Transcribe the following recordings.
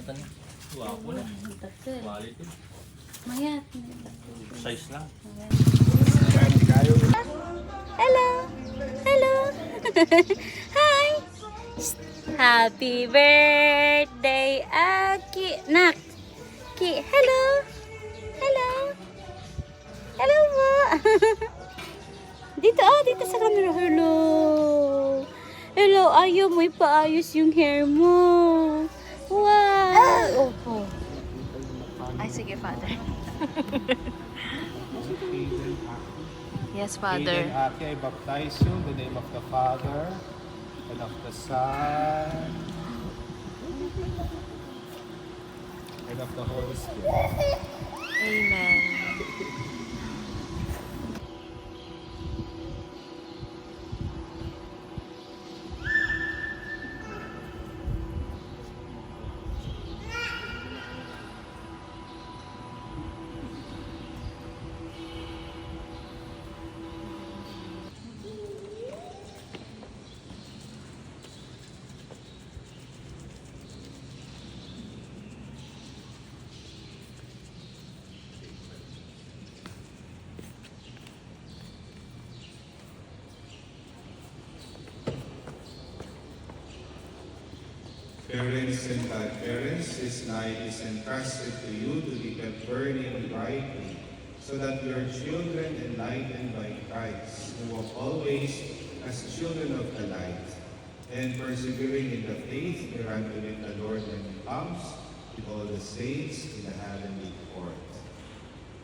Tani. Wapo na. Quality. Mayat. Size lang. Hello. Hello. Hi. Happy birthday, Aki. Nak. Ki. Hello. Hello. Hello po. Dito, dito sa camera. Hello. Hello, ayaw mo ipaayos yung hair mo. Wow. Opo. Ay, sige, Father. Yes, Father. Aiden Aki, I baptize you in the name of the Father, and of the Son, and of the Holy Spirit. Amen. Parents and godparents, this night is entrusted to you to be kept burning brightly, so that your children, enlightened by Christ, who walk always as children of the light, and persevering in the faith, grant to meet the Lord when He comes with all the saints in the heavenly court.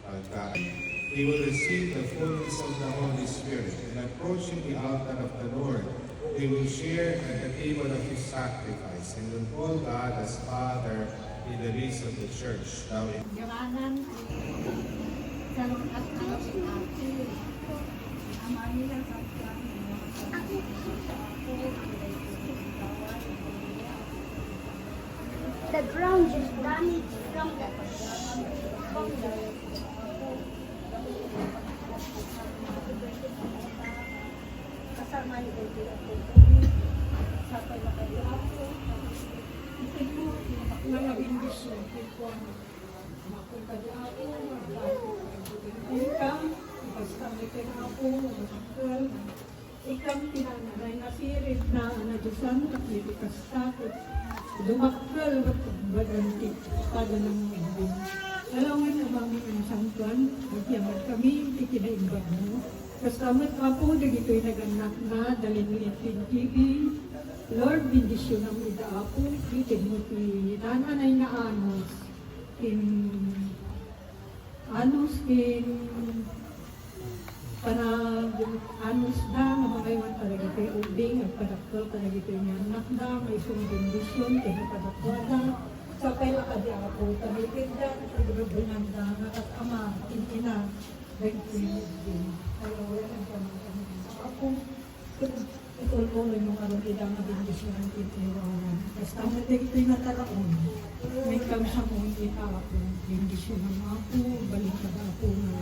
Pagka He will receive the fullness of the Holy Spirit, and approaching the altar of the Lord, they will share at the table of His sacrifice, and will call God as Father in the midst of the church. Now in Yawanan, salong at alam si Ate. Ama nila sa the ground is damaged from the kasama ni Ate Ate. Sa pagkakali ako. Ito po, mga bindisyon. Ito makukali ako. Ikam, basta may ako. Ikam, tinanay na sirit na nadusan at nilikas takot. Dumakal at bagantik pada ng ibig. Alawin ang mga sangtuan, magyaman kami, ikinaibag mo. Kastamat ako, dagito'y naganak na, dalhin mo yung TV. Lord, bendisyon ang ida ako, itin mo ti nananay na anos. Para anos da, mamakaiwan talaga ito'y ubing, at padakto talaga ito'y anak da, may isang bendisyon, kaya padakto da. Sa kaya kadi ako, tamipid da, pagbabunan da, nakatama, intina, nagpilid din. Kaya wala kami ako. Ituloy mo karoon ilang mabindisyon ang titiwanan. Basta matig ito'y natalaon. May kamsa mong itawa ko. Bindisyon ang ako, balik ka ba ako na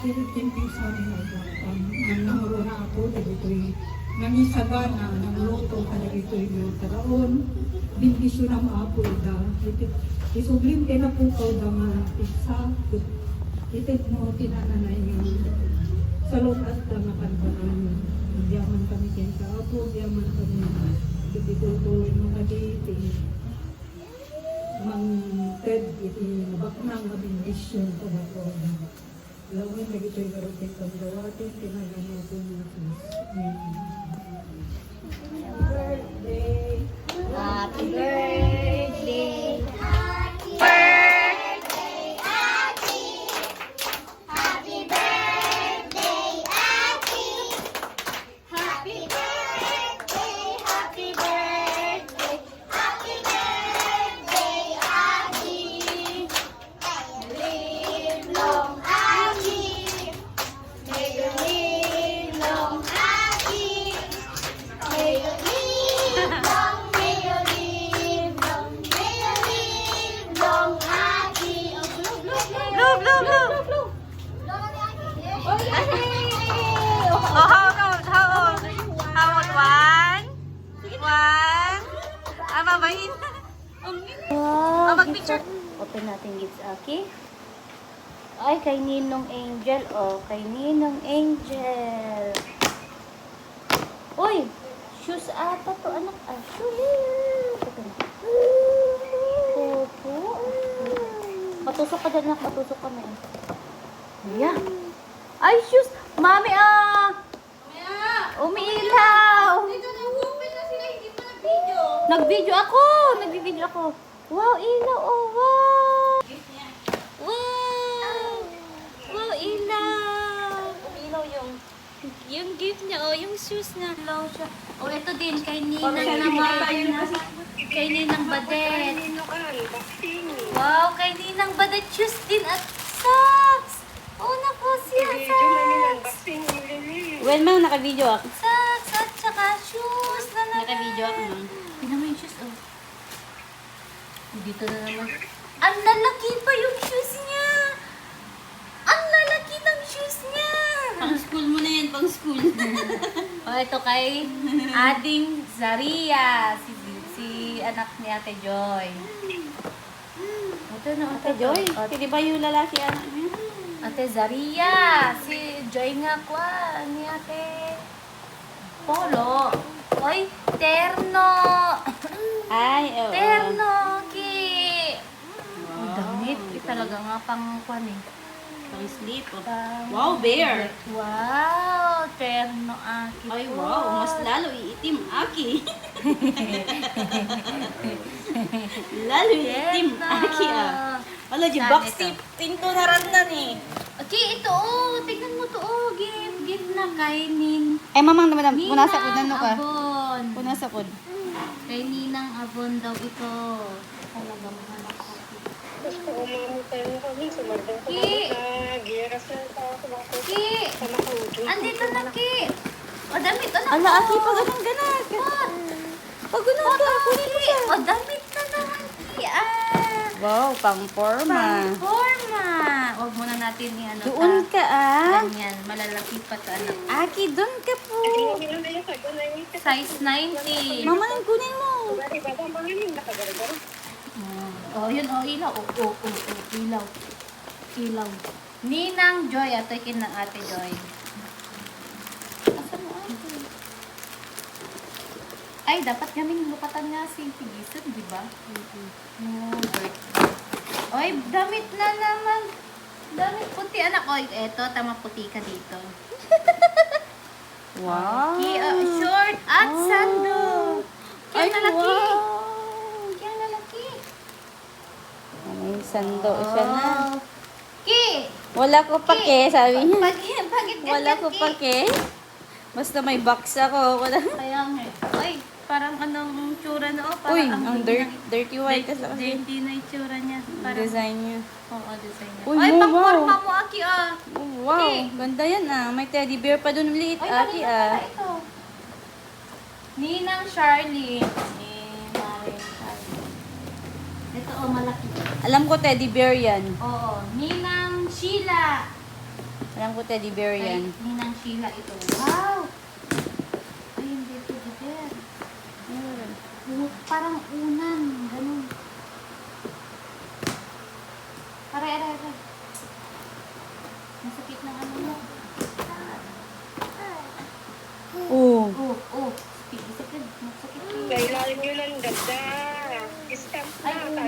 tinitimping sa amin ang namuro na ako, dahil ito'y nangisaga na, nanguloto ka na ito'y natalaon. Bindisyon ang ako ida. Isublim ka na po ko da matiksa. Itit mo tinananay yung salot at makalbanan. Diyaman kami kaya sa apo, diyaman kami itikultuloy mga diti. Mang ted, iti baknang mabindisyon ko na po. Lawin na ito'y garutin kang gawatin, tinagano ko na po. Happy birthday! Happy birthday. May you live long, may you live. So, open natin gifts, Aki. Ay, kay Ninong Angel. Oh, kay Ninong Angel. Uy! Shoes ata to, anak. Ah, shoes. Ito na. Opo. Matusok ka dyan, anak. Matusok ka na eh. Ayan. Ay, shoes. Mami, umiilaw. Nag-video ako. Nag-video ako. Wow, ilaw. Oh, wow. Wow. Wow, ilaw. Ilaw yung gift niya. Oh, yung shoes na. Ilaw siya. Oh, ito din. Kay Ninang naman. Kay Ninang Badet. Wow, kay Ninang Badet. Shoes din at socks. Oh, naku siya. Socks. When mang naka-video ako. Socks at saka shoes na naman. Naka-video ako, ma'am. Tingnan mo yung shoes, oh. Dito na naman. Ang lalaki pa yung shoes niya. Ang lalaki ng shoes niya. Pang school mo na yan, pang school. Oh, ito kay Ading Zaria. Si anak ni Ate Joy. Ito na, Ate Joy, Oh, hindi ba yung lalaki anak niya? Ate Zaria. Si Joy nga kwa ni Ate Polo. Oy, terno. Ay, oo. Terno, Ki. Ang damit. Talaga nga pang kwan eh. Pang sleep. Oh. Pang- Wow, bear. Wow, terno, Aki. Ay, po. wow. Mas lalo iitim, Aki. Lalo iitim, Aki, ah. Wala, di Saan box ito? tip. Pinto na randan eh. Okay, ito oh. Tignan mo to oh. Gift na kay Ay, mamang naman, Ninang punasa ko na ka. Avon. Punasa ko. Kay Ninang Avon daw ito. Talaga mahal ako. Ki! Andito na, Ki! O, damit anak Ala, ko. Aki, pag anong ganag. Pag ganag ka, kunin mo siya. O, damit na naman, Ki. Wow, pang forma. Forma. Huwag muna natin i-ano. Doon ka, ah. Ganyan. Malalaki pa to, anak. Aki, doon ka po. Size 90. Mama, nang kunin mo. Oh, yun, oh, ilaw. Ilaw. Ilaw. Ninang Joy. Ito yung ng Ate Joy. Asan mo, Ate? Ay, dapat kaming lupatan nga si Tigison, di ba? No, bird. Oy, damit na naman. Damit puti, anak. Oy, eto, tama puti ka dito. Wow. Short at sando. Ay, Kaya lalaki. wow. Kaya lalaki. May sando siya na. Ki! Wala ko pake, sabi niya. Bakit Wala ko pake. Basta may box ako. Wala. Kaya nga. Ay, parang anong tsura na, oh. Parang Uy, ang dirty white kasi. Dirty na yung tsura niya. Parang, Design niya. oo, design niya. Uy, Ay, wow, pang-forma wow. mo, Aki, ah. Oh, wow, Okay. ganda yan ah. May teddy bear pa dun liit, Ay, Aki kanina ah. pala ito. Ninang Charlie. Ninang Charlie. Ito, oh, malaki. Alam ko teddy bear yan. Oo, Ninang Sheila. Alam ko teddy bear Ay, yan. Ninang Sheila ito. Wow! Ay, hindi ito gider. Parang unan. Ganun. Aray. Masakit ng ano mo. Oo. Oh. Sakit. Masakit. Kailangan nyo lang ganda. Stamp Ay, na.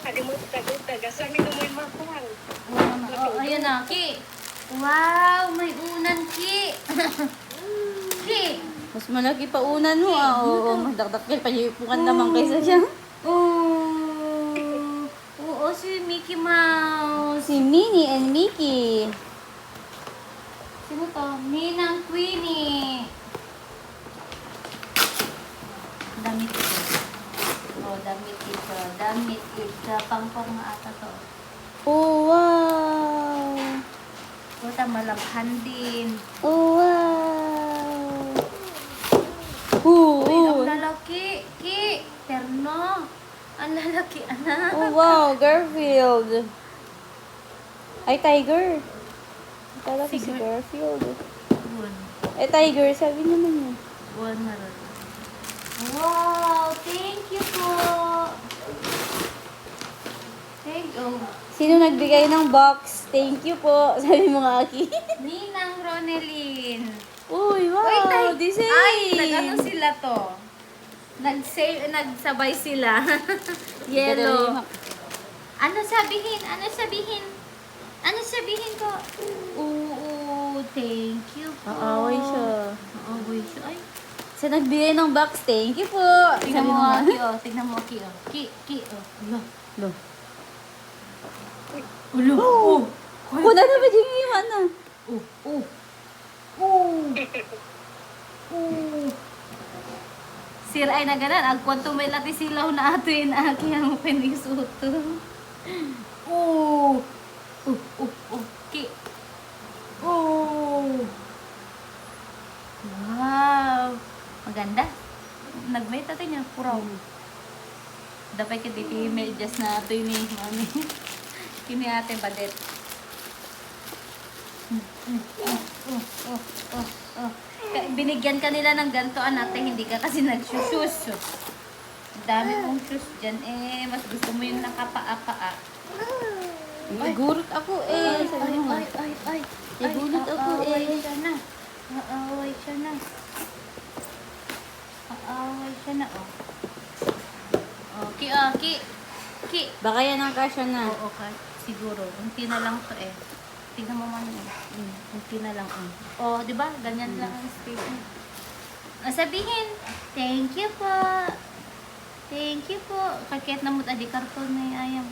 Adi mo taga. Sabi mo may makuhan. Oh, ayun na. Ki. Wow, may unan, Ki. Ki. Mas malaki pa unan mo ah. Oo, magdakdakil pa yung ipukan naman kaysa siya. Oo, si Mickey Mouse. Si Minnie and Mickey. Sino to? Ninang Queenie. Damit ito. Oh, damit ito. Damit ito. Pang-pang na ata to. Oh, wow. Puta, malabhan din. Oh, wow. Oo, Uy, oo. ang lalaki. Ki. Terno. Ang lalaki, anak. Oh, wow, Garfield. Ay, Tiger. Akala ko si Garfield. One. Eh, Tiger, sabi naman niya. One na rin. Wow! Thank you po! Sino nagbigay ng box? Thank you po. Sabi mo nga, Aki. Ninang Ronelyn. Uy, wow. Wait, ay, Design. ay, nag-ano sila to? Nagsabay sila. Yellow. Ano sabihin? Ano sabihin? Ano sabihin ko? Oo, thank you po. Aaway siya. Aaway siya. Ay, Sa nagbigay ng box, thank you po. tignan Sabi mo, nga. Ki, oh. Tignan mo, Ki, oh. Ki, oh. Ulo. Lo. Ulo. Oh. Kuna na ba yung iwan na? Oh. Oh. Oh. Oh. Sir ay na ganan. Agkwanto may lati silaw na ato yun aki ang pinisuto. Oh. Ki. Oh. Wow. Maganda. Nagmay tatay niya. Puraw. Dapat ka diti medyas na ito yun eh. Mami. Kini ate badet. Binigyan ka nila ng ganito ate, hindi ka kasi nagsusus. Ang dami mong shoes dyan eh. Mas gusto mo yung nakapaa-paa. Gurot ako eh. Sabi mo nga. Ay. Nagulat ako eh. Aaway siya na. Aaway siya na. Aaway siya na, oh. Oh, Ki. Baka yan ang kasya na. Oo, siguro. Unti na lang to eh. Tingnan mo man eh. Unti na lang. Oh, di ba? Ganyan lang ang space niya. Sabihin, thank you po. Thank you po. Kakit na mo tadi karton na ayam.